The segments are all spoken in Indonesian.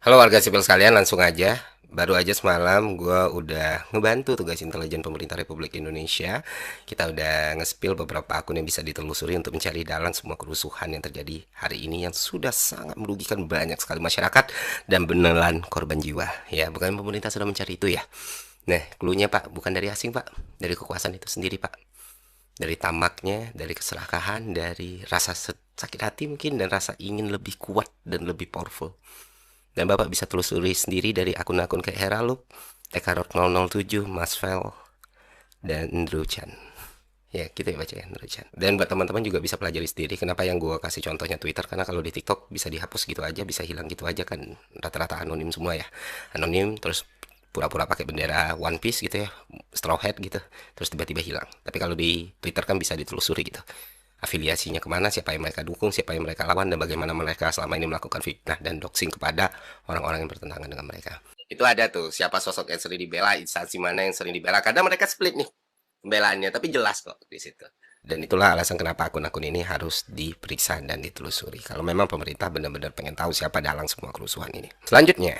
Halo warga sipil sekalian, langsung aja. Baru aja semalam gue udah ngebantu tugas intelijen pemerintah Republik Indonesia. Kita udah nge-spill beberapa akun yang bisa ditelusuri untuk mencari dalam semua kerusuhan yang terjadi hari ini yang sudah sangat merugikan banyak sekali masyarakat dan beneran korban jiwa. Ya, bukan pemerintah sudah mencari itu ya. Nah, cluenya Pak, bukan dari asing Pak, dari kekuasaan itu sendiri Pak. Dari tamaknya, dari keserakahan, dari rasa sakit hati mungkin dan rasa ingin lebih kuat dan lebih powerful. Dan Bapak bisa telusuri sendiri dari akun-akun kayak Heralup, Ekarot 007, Masvel, dan Andrew Chan. Ya, kita baca ya Andrew Chan. Dan buat teman-teman juga bisa pelajari sendiri kenapa yang gue kasih contohnya Twitter, karena kalau di TikTok bisa dihapus gitu aja, bisa hilang gitu aja kan. Rata-rata anonim semua ya. Anonim terus pura-pura pakai bendera One Piece gitu ya, Straw Hat gitu, terus tiba-tiba hilang. Tapi kalau di Twitter kan bisa ditelusuri gitu, afiliasinya kemana, siapa yang mereka dukung, siapa yang mereka lawan, dan bagaimana mereka selama ini melakukan fitnah dan doxing kepada orang-orang yang bertentangan dengan mereka. Itu ada tuh, siapa sosok yang sering dibela, instansi mana yang sering dibela. Kadang mereka split nih pembelaannya, tapi jelas kok di situ. Dan itulah alasan kenapa akun-akun ini harus diperiksa dan ditelusuri. Kalau memang pemerintah benar-benar pengen tahu siapa dalang semua kerusuhan ini. Selanjutnya,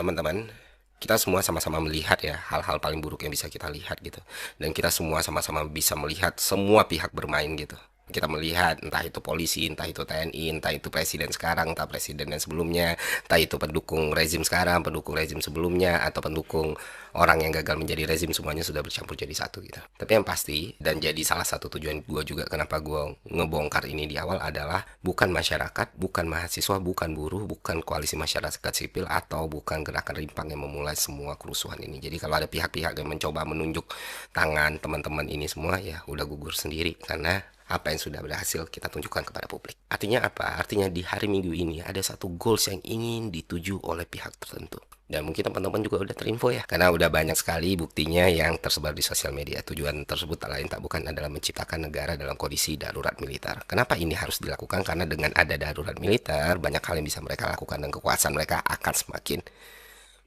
teman-teman, kita semua sama-sama melihat ya hal-hal paling buruk yang bisa kita lihat gitu. Dan kita semua sama-sama bisa melihat semua pihak bermain gitu. Kita melihat entah itu polisi, entah itu TNI, entah itu presiden sekarang, entah presiden yang sebelumnya, entah itu pendukung rezim sekarang, pendukung rezim sebelumnya, atau pendukung orang yang gagal menjadi rezim, semuanya sudah bercampur jadi satu gitu. Tapi yang pasti, dan jadi salah satu tujuan gue juga kenapa gue ngebongkar ini di awal adalah bukan masyarakat, bukan mahasiswa, bukan buruh, bukan koalisi masyarakat sipil, atau bukan gerakan rimpang yang memulai semua kerusuhan ini. Jadi kalau ada pihak-pihak yang mencoba menunjuk tangan teman-teman ini semua, ya udah gugur sendiri, karena apa yang sudah berhasil kita tunjukkan kepada publik. Artinya apa? Artinya di hari Minggu ini ada satu goals yang ingin dituju oleh pihak tertentu. Dan mungkin teman-teman juga udah terinfo ya, karena udah banyak sekali buktinya yang tersebar di sosial media. Tujuan tersebut tak lain tak bukan adalah menciptakan negara dalam kondisi darurat militer. Kenapa ini harus dilakukan? Karena dengan ada darurat militer, banyak hal yang bisa mereka lakukan dan kekuasaan mereka akan semakin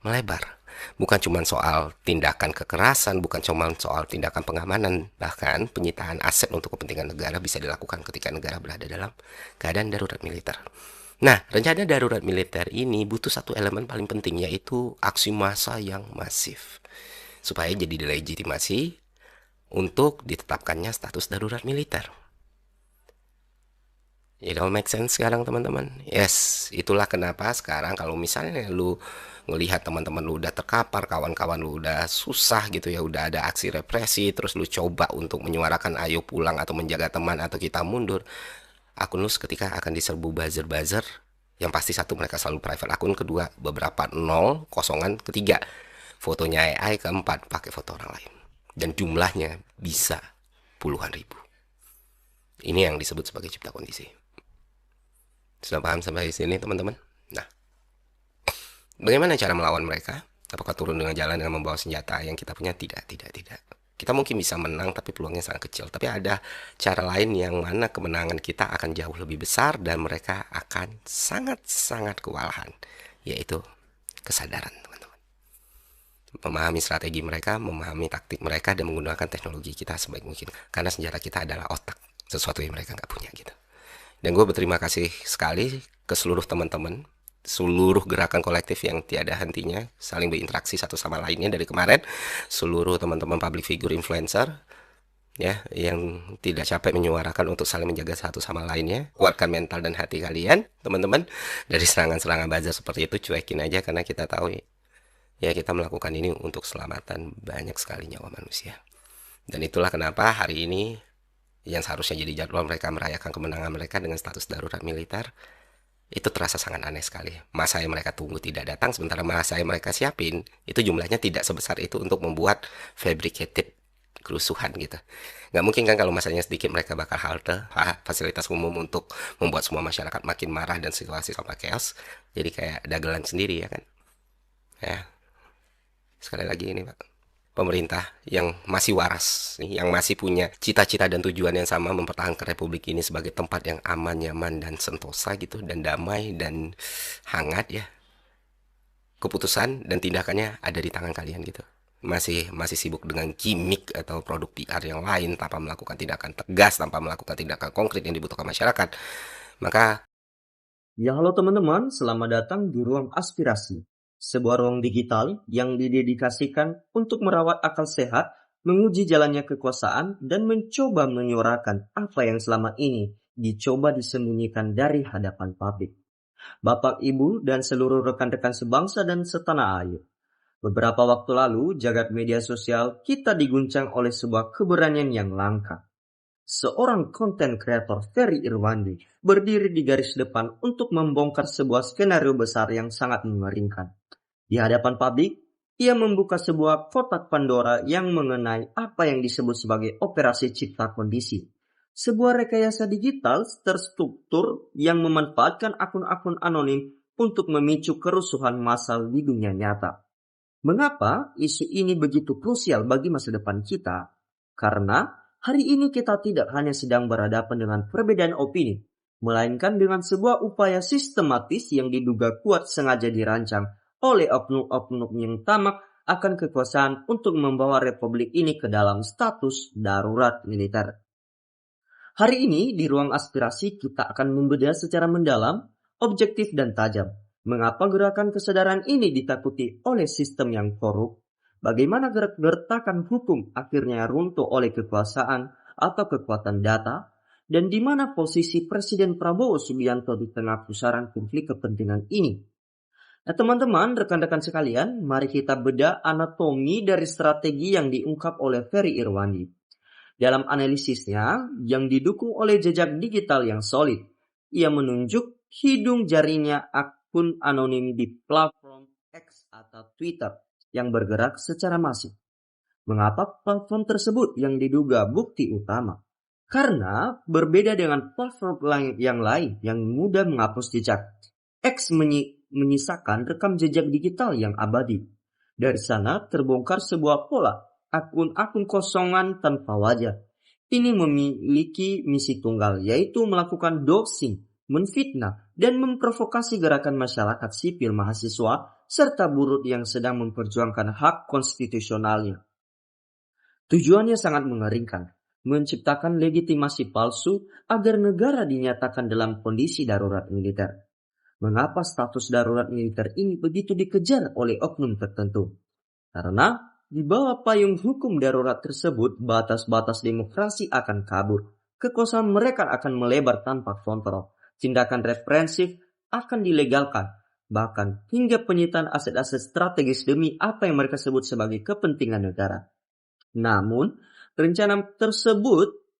melebar. Bukan cuma soal tindakan kekerasan, bukan cuma soal tindakan pengamanan, bahkan penyitaan aset untuk kepentingan negara bisa dilakukan ketika negara berada dalam keadaan darurat militer. Nah, rencana darurat militer ini butuh satu elemen paling penting, yaitu aksi massa yang masif. Supaya jadi delegitimasi untuk ditetapkannya status darurat militer. It all make sense sekarang teman-teman. Yes, itulah kenapa sekarang kalau misalnya lu ngelihat teman-teman lu udah terkapar, kawan-kawan lu udah susah gitu ya, udah ada aksi represi, terus lu coba untuk menyuarakan ayo pulang atau menjaga teman atau kita mundur, akun lu seketika akan diserbu buzzer-buzzer. Yang pasti satu, mereka selalu private akun, kedua beberapa nol, kosongan, ketiga fotonya AI, keempat pakai foto orang lain. Dan jumlahnya bisa puluhan ribu. Ini yang disebut sebagai cipta kondisi. Sudah paham sampai sini teman-teman? Nah, bagaimana cara melawan mereka? Apakah turun dengan jalan dengan membawa senjata yang kita punya? Tidak, tidak, tidak. Kita mungkin bisa menang tapi peluangnya sangat kecil. Tapi ada cara lain yang mana kemenangan kita akan jauh lebih besar dan mereka akan sangat-sangat kewalahan. Yaitu kesadaran teman-teman. Memahami strategi mereka, memahami taktik mereka, dan menggunakan teknologi kita sebaik mungkin. Karena senjata kita adalah otak. Sesuatu yang mereka nggak punya gitu. Dan gue berterima kasih sekali ke seluruh teman-teman, seluruh gerakan kolektif yang tiada hentinya, saling berinteraksi satu sama lainnya dari kemarin, seluruh teman-teman public figure influencer, ya, yang tidak capek menyuarakan untuk saling menjaga satu sama lainnya. Kuatkan mental dan hati kalian, teman-teman, dari serangan-serangan buzzer seperti itu, cuekin aja karena kita tahu ya kita melakukan ini untuk keselamatan banyak sekali nyawa manusia. Dan itulah kenapa hari ini yang seharusnya jadi jadwal mereka merayakan kemenangan mereka dengan status darurat militer, itu terasa sangat aneh sekali. Masa yang mereka tunggu tidak datang, sementara masa yang mereka siapin, itu jumlahnya tidak sebesar itu untuk membuat fabricated kerusuhan gitu. Nggak mungkin kan kalau masanya sedikit mereka bakal halte fasilitas umum untuk membuat semua masyarakat makin marah dan situasi sama chaos. Jadi kayak dagelan sendiri ya kan. Ya, sekali lagi ini Pak, pemerintah yang masih waras, yang masih punya cita-cita dan tujuan yang sama mempertahankan Republik ini sebagai tempat yang aman, nyaman, dan sentosa gitu, dan damai, dan hangat ya. Keputusan dan tindakannya ada di tangan kalian gitu. Masih masih sibuk dengan gimmick atau produk PR yang lain tanpa melakukan tindakan tegas, tanpa melakukan tindakan konkret yang dibutuhkan masyarakat. Maka Ya halo teman-teman, selamat datang di Ruang Aspirasi, sebuah ruang digital yang didedikasikan untuk merawat akal sehat, menguji jalannya kekuasaan, dan mencoba menyuarakan apa yang selama ini dicoba disembunyikan dari hadapan publik. Bapak, Ibu, dan seluruh rekan-rekan sebangsa dan setanah air. Beberapa waktu lalu, jagat media sosial kita diguncang oleh sebuah keberanian yang langka. Seorang konten kreator Ferry Irwandi berdiri di garis depan untuk membongkar sebuah skenario besar yang sangat mengerikan. Di hadapan publik, ia membuka sebuah kotak Pandora yang mengenai apa yang disebut sebagai operasi cipta kondisi. Sebuah rekayasa digital terstruktur yang memanfaatkan akun-akun anonim untuk memicu kerusuhan massal di dunia nyata. Mengapa isu ini begitu krusial bagi masa depan kita? Karena hari ini kita tidak hanya sedang berhadapan dengan perbedaan opini, melainkan dengan sebuah upaya sistematis yang diduga kuat sengaja dirancang oleh oknum-oknum yang tamak akan kekuasaan untuk membawa republik ini ke dalam status darurat militer. Hari ini di ruang aspirasi kita akan membedah secara mendalam, objektif dan tajam. Mengapa gerakan kesadaran ini ditakuti oleh sistem yang korup? Bagaimana gertakan hukum akhirnya runtuh oleh kekuasaan atau kekuatan data? Dan di mana posisi Presiden Prabowo Subianto di tengah pusaran konflik kepentingan ini? Nah teman-teman, rekan-rekan sekalian, mari kita bedah anatomi dari strategi yang diungkap oleh Ferry Irwandi. Dalam analisisnya yang didukung oleh jejak digital yang solid, ia menunjuk hidung jarinya akun anonim di platform X atau Twitter yang bergerak secara masif. Mengapa platform tersebut yang diduga bukti utama? Karena berbeda dengan platform yang lain yang mudah menghapus jejak, X menyisakan rekam jejak digital yang abadi. Dari sana terbongkar sebuah pola, akun-akun kosongan tanpa wajah. Ini memiliki misi tunggal, yaitu melakukan doxing, menfitnah, dan memprovokasi gerakan masyarakat sipil mahasiswa serta buruh yang sedang memperjuangkan hak konstitusionalnya. Tujuannya sangat mengerikan, menciptakan legitimasi palsu agar negara dinyatakan dalam kondisi darurat militer. Mengapa status darurat militer ini begitu dikejar oleh oknum tertentu? Karena di bawah payung hukum darurat tersebut, batas-batas demokrasi akan kabur. Kekuasaan mereka akan melebar tanpa kontrol. Tindakan represif akan dilegalkan. Bahkan hingga penyitaan aset-aset strategis demi apa yang mereka sebut sebagai kepentingan negara. Namun, rencana tersebut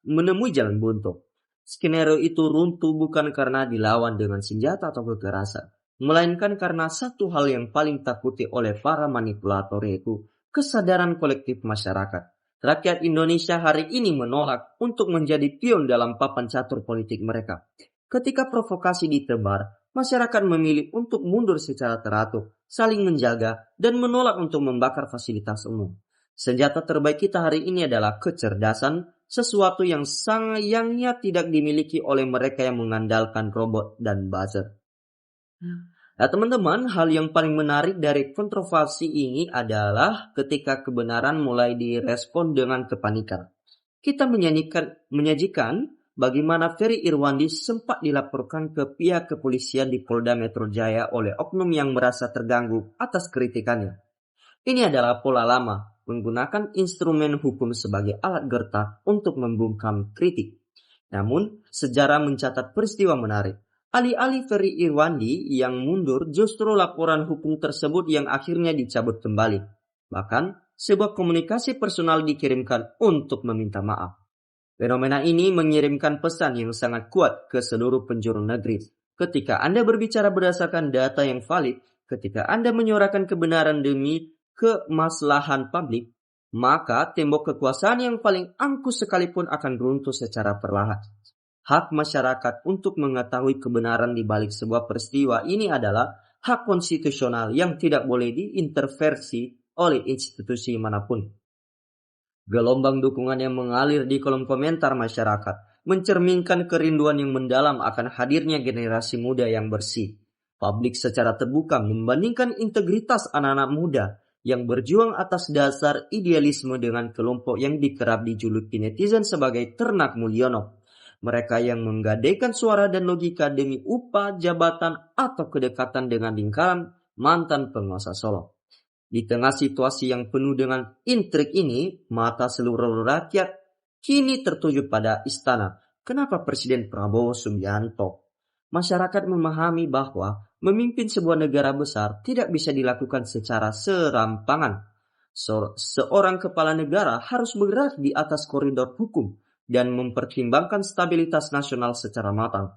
menemui jalan buntu. Skenario itu runtuh bukan karena dilawan dengan senjata atau kekerasan, melainkan karena satu hal yang paling takuti oleh para manipulator, yaitu kesadaran kolektif masyarakat. Rakyat Indonesia hari ini menolak untuk menjadi pion dalam papan catur politik mereka. Ketika provokasi ditebar, masyarakat memilih untuk mundur secara teratur, saling menjaga, dan menolak untuk membakar fasilitas umum. Senjata terbaik kita hari ini adalah kecerdasan, sesuatu yang sayangnya tidak dimiliki oleh mereka yang mengandalkan robot dan buzzer. Nah teman-teman, hal yang paling menarik dari kontroversi ini adalah ketika kebenaran mulai direspon dengan kepanikan. Kita menyajikan bagaimana Ferry Irwandi sempat dilaporkan ke pihak kepolisian di Polda Metro Jaya oleh oknum yang merasa terganggu atas kritikannya. Ini adalah pola lama, menggunakan instrumen hukum sebagai alat gertak untuk membungkam kritik. Namun, sejarah mencatat peristiwa menarik. Alih-alih Ferry Irwandi yang mundur, justru laporan hukum tersebut yang akhirnya dicabut kembali. Bahkan, sebuah komunikasi personal dikirimkan untuk meminta maaf. Fenomena ini mengirimkan pesan yang sangat kuat ke seluruh penjuru negeri. Ketika Anda berbicara berdasarkan data yang valid, ketika Anda menyuarakan kebenaran demi kemaslahan publik, maka tembok kekuasaan yang paling angkuh sekalipun akan runtuh secara perlahan. Hak masyarakat untuk mengetahui kebenaran di balik sebuah peristiwa ini adalah hak konstitusional yang tidak boleh diintervensi oleh institusi manapun. Gelombang dukungan yang mengalir di kolom komentar masyarakat mencerminkan kerinduan yang mendalam akan hadirnya generasi muda yang bersih. Publik secara terbuka membandingkan integritas anak-anak muda yang berjuang atas dasar idealisme dengan kelompok yang dikerap dijuluki netizen sebagai ternak Mulyono. Mereka yang menggadaikan suara dan logika demi upah, jabatan, atau kedekatan dengan lingkaran mantan penguasa Solo. Di tengah situasi yang penuh dengan intrik ini, mata seluruh rakyat kini tertuju pada istana. Kenapa Presiden Prabowo Subianto? Masyarakat memahami bahwa memimpin sebuah negara besar tidak bisa dilakukan secara serampangan. Seorang kepala negara harus bergerak di atas koridor hukum dan mempertimbangkan stabilitas nasional secara matang.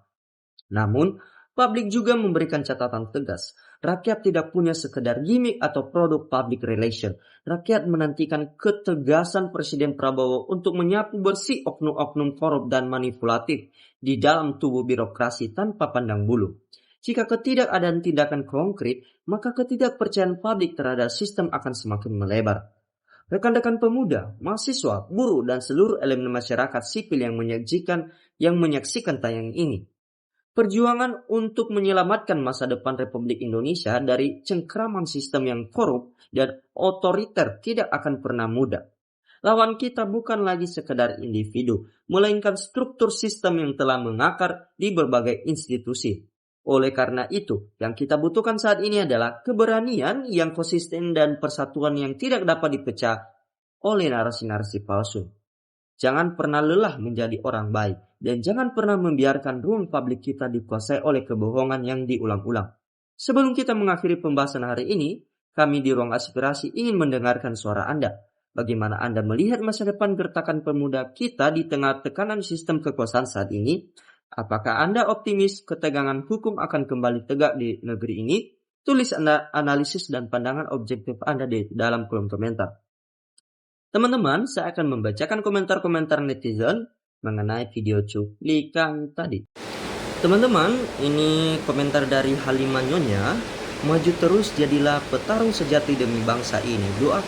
Namun, publik juga memberikan catatan tegas. Rakyat tidak punya sekedar gimmick atau produk public relation. Rakyat menantikan ketegasan Presiden Prabowo untuk menyapu bersih oknum-oknum korup dan manipulatif di dalam tubuh birokrasi tanpa pandang bulu. Jika ketidakadaan tindakan konkret, maka ketidakpercayaan publik terhadap sistem akan semakin melebar. Rekan-rekan pemuda, mahasiswa, buruh, dan seluruh elemen masyarakat sipil yang menyaksikan tayangan ini. Perjuangan untuk menyelamatkan masa depan Republik Indonesia dari cengkraman sistem yang korup dan otoriter tidak akan pernah mudah. Lawan kita bukan lagi sekedar individu, melainkan struktur sistem yang telah mengakar di berbagai institusi. Oleh karena itu, yang kita butuhkan saat ini adalah keberanian yang konsisten dan persatuan yang tidak dapat dipecah oleh narasi-narasi palsu. Jangan pernah lelah menjadi orang baik, dan jangan pernah membiarkan ruang publik kita dikuasai oleh kebohongan yang diulang-ulang. Sebelum kita mengakhiri pembahasan hari ini, kami di Ruang Aspirasi ingin mendengarkan suara Anda. Bagaimana Anda melihat masa depan gertakan pemuda kita di tengah tekanan sistem kekuasaan saat ini? Apakah Anda optimis ketegangan hukum akan kembali tegak di negeri ini? Tulis analisis dan pandangan objektif Anda di dalam kolom komentar. Teman-teman, saya akan membacakan komentar-komentar netizen mengenai video cuplikan tadi. Teman-teman, ini komentar dari Halimah Nyonya. Maju terus, jadilah petarung sejati demi bangsa ini. Doa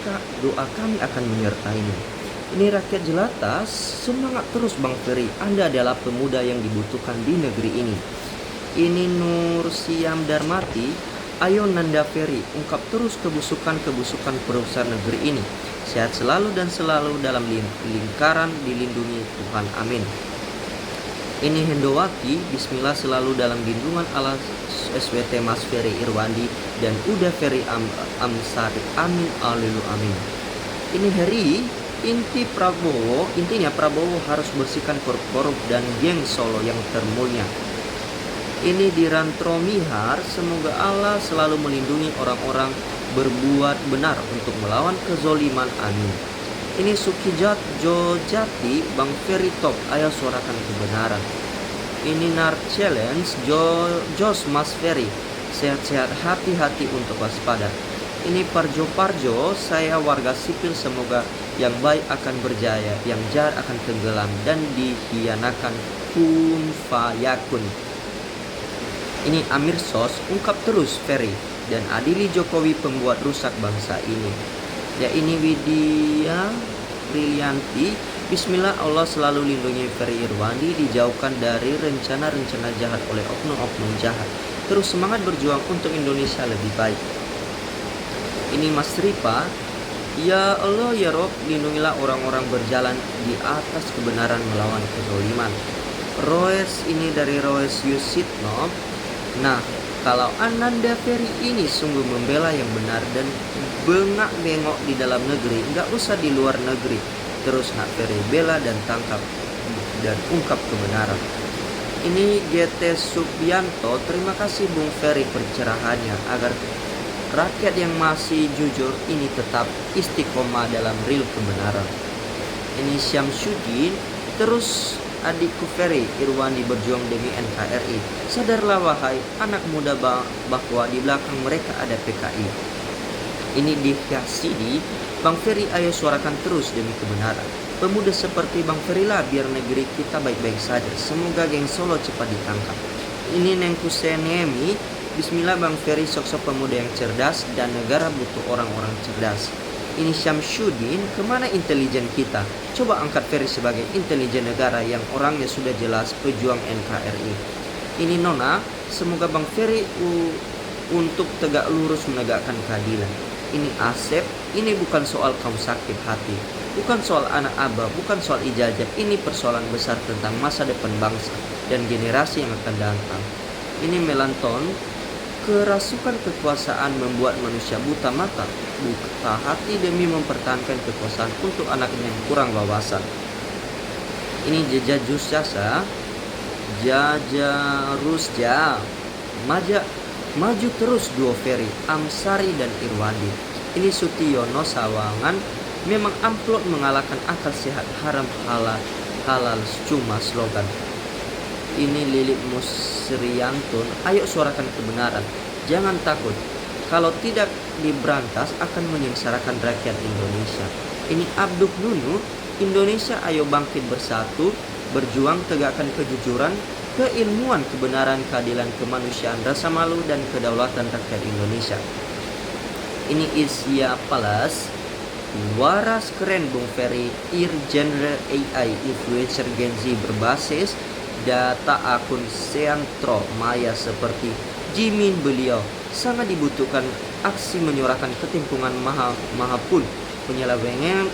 kami akan menyertaimu. Ini rakyat jelata, semangat terus Bang Ferry. Anda adalah pemuda yang dibutuhkan di negeri ini. Ini Nur Siam Darmati. Ayo Nanda Ferry, ungkap terus kebusukan-kebusukan perusahaan negeri ini. Sehat selalu dan selalu dalam lingkaran dilindungi Tuhan. Amin. Ini Hendowati, bismillah selalu dalam lindungan Allah SWT Mas Ferry Irwandi dan Uda Ferry Amsari. Amin, alilu amin. Ini Heri, intinya Prabowo harus bersihkan korup-korup dan geng Solo yang termulia. Ini Dirantro Mihar, semoga Allah selalu melindungi orang-orang berbuat benar untuk melawan kezoliman. Amin. Ini Sukijat Jojati, Bang Ferry top, ayo suarakan kebenaran. Ini Nar Challenge Jos Mas Ferry, sehat-sehat, hati-hati untuk waspada. Ini Parjo, saya warga sipil, semoga yang baik akan berjaya, yang jahat akan tenggelam dan dikhianakan. Kun fayakun. Ini Amir Sos, ungkap terus Ferry dan adili Jokowi pembuat rusak bangsa ini. Ya, ini Widya Brilianti, bismillah Allah selalu lindungi Ferry Irwandi, dijauhkan dari rencana-rencana jahat oleh oknum-oknum jahat. Terus semangat berjuang untuk Indonesia lebih baik. Ini Mas Ripa, ya Allah ya Rob, lindungilah orang-orang berjalan di atas kebenaran melawan kezaliman. Roes, ini dari Roes Yusitno. Nah, kalau Ananda Ferry ini sungguh membela yang benar dan bengak-bengok di dalam negeri, nggak usah di luar negeri. Terus nak Ferry bela dan tangkap dan ungkap kebenaran. Ini GT Subianto, terima kasih Bung Ferry pencerahannya agar rakyat yang masih jujur ini tetap istiqomah dalam real kebenaran. Ini Syamsuddin, terus adikku Ferry Irwandi berjuang demi NKRI. Sadarlah wahai anak muda bahwa di belakang mereka ada PKI. Ini Dihyasidi, Bang Ferry ayo suarakan terus demi kebenaran. Pemuda seperti Bang Ferry lah biar negeri kita baik-baik saja. Semoga geng Solo cepat ditangkap. Ini Nengku Senemi, bismillah Bang Ferry sosok pemuda yang cerdas dan negara butuh orang-orang cerdas. Ini Syamsuddin, kemana intelijen kita? Coba angkat Ferry sebagai intelijen negara yang orangnya sudah jelas pejuang NKRI. Ini Nona, semoga Bang Ferry untuk tegak lurus menegakkan keadilan. Ini Asep, ini bukan soal kaum sakit hati. Bukan soal anak abah, bukan soal ijazah. Ini persoalan besar tentang masa depan bangsa dan generasi yang akan datang. Ini Melanchthon, kerasukan kekuasaan membuat manusia buta mata, buta hati demi mempertahankan kekuasaan untuk anaknya yang kurang wawasan. Ini Jejajus Jasa, Jajarusja, maju terus duo Ferry, Amsari dan Irwandi. Ini Sutiono Sawangan, memang amplop mengalahkan akal sehat, haram halal cuma slogan. Ini Lilik Musriantun, ayo suarakan kebenaran, jangan takut. Kalau tidak diberantas akan menyengsarakan rakyat Indonesia. Ini Abduh Nunu, Indonesia ayo bangkit bersatu, berjuang tegakkan kejujuran, keilmuan, kebenaran, keadilan, kemanusiaan, rasa malu dan kedaulatan rakyat Indonesia. Ini Isya Palas, waras keren Bung Ferry, genre AI influencer Gen Z berbasis data akun Seantro Maya seperti Jimin, beliau sangat dibutuhkan aksi menyuarakan ketimpangan mahapun penyelewengan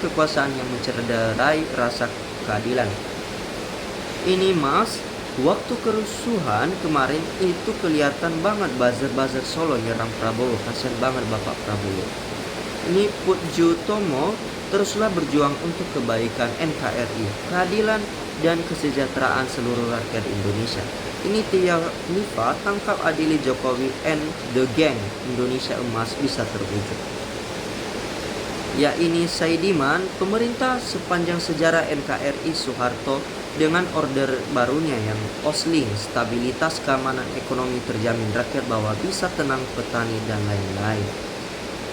kekuasaan yang mencederai rasa keadilan. Ini Mas, waktu kerusuhan kemarin itu kelihatan banget buzzer Solo nyerang Prabowo, kasihan banget Bapak Prabowo. Ini Putju Tomo, teruslah berjuang untuk kebaikan NKRI, keadilan dan kesejahteraan seluruh rakyat Indonesia. Ini Tia Nifa, tangkap adili Jokowi and the gang, Indonesia emas bisa terwujud. Ya ini Saidiman, pemerintah sepanjang sejarah NKRI Soeharto dengan order barunya yang osling, stabilitas keamanan ekonomi terjamin, rakyat bawah bisa tenang, petani dan lain-lain.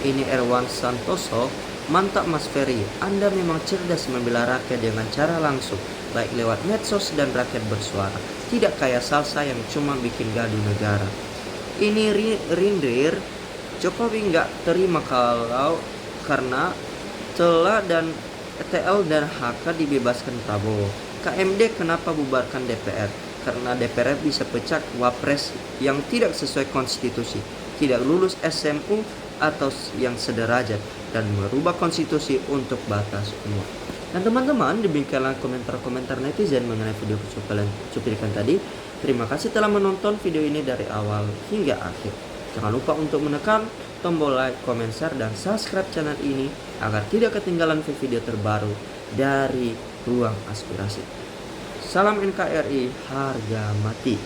Ini Erwan Santoso, mantap Mas Ferry, Anda memang cerdas membela rakyat dengan cara langsung, baik lewat medsos dan rakyat bersuara, tidak kayak Salsa yang cuma bikin gaduh negara. Ini Rindir, Jokowi nggak terima kalau karena TL dan HK dibebaskan Prabowo. KMD kenapa bubarkan DPR? Karena DPR bisa pecah wapres yang tidak sesuai konstitusi, tidak lulus SMU atau yang sederajat, dan merubah konstitusi untuk batas umur. Dan teman-teman, demikianlah komentar-komentar netizen mengenai video kalian cuplikan tadi. Terima kasih telah menonton video ini dari awal hingga akhir. Jangan lupa untuk menekan tombol like, comment, share, dan subscribe channel ini agar tidak ketinggalan video terbaru dari Ruang Aspirasi. Salam NKRI, harga mati.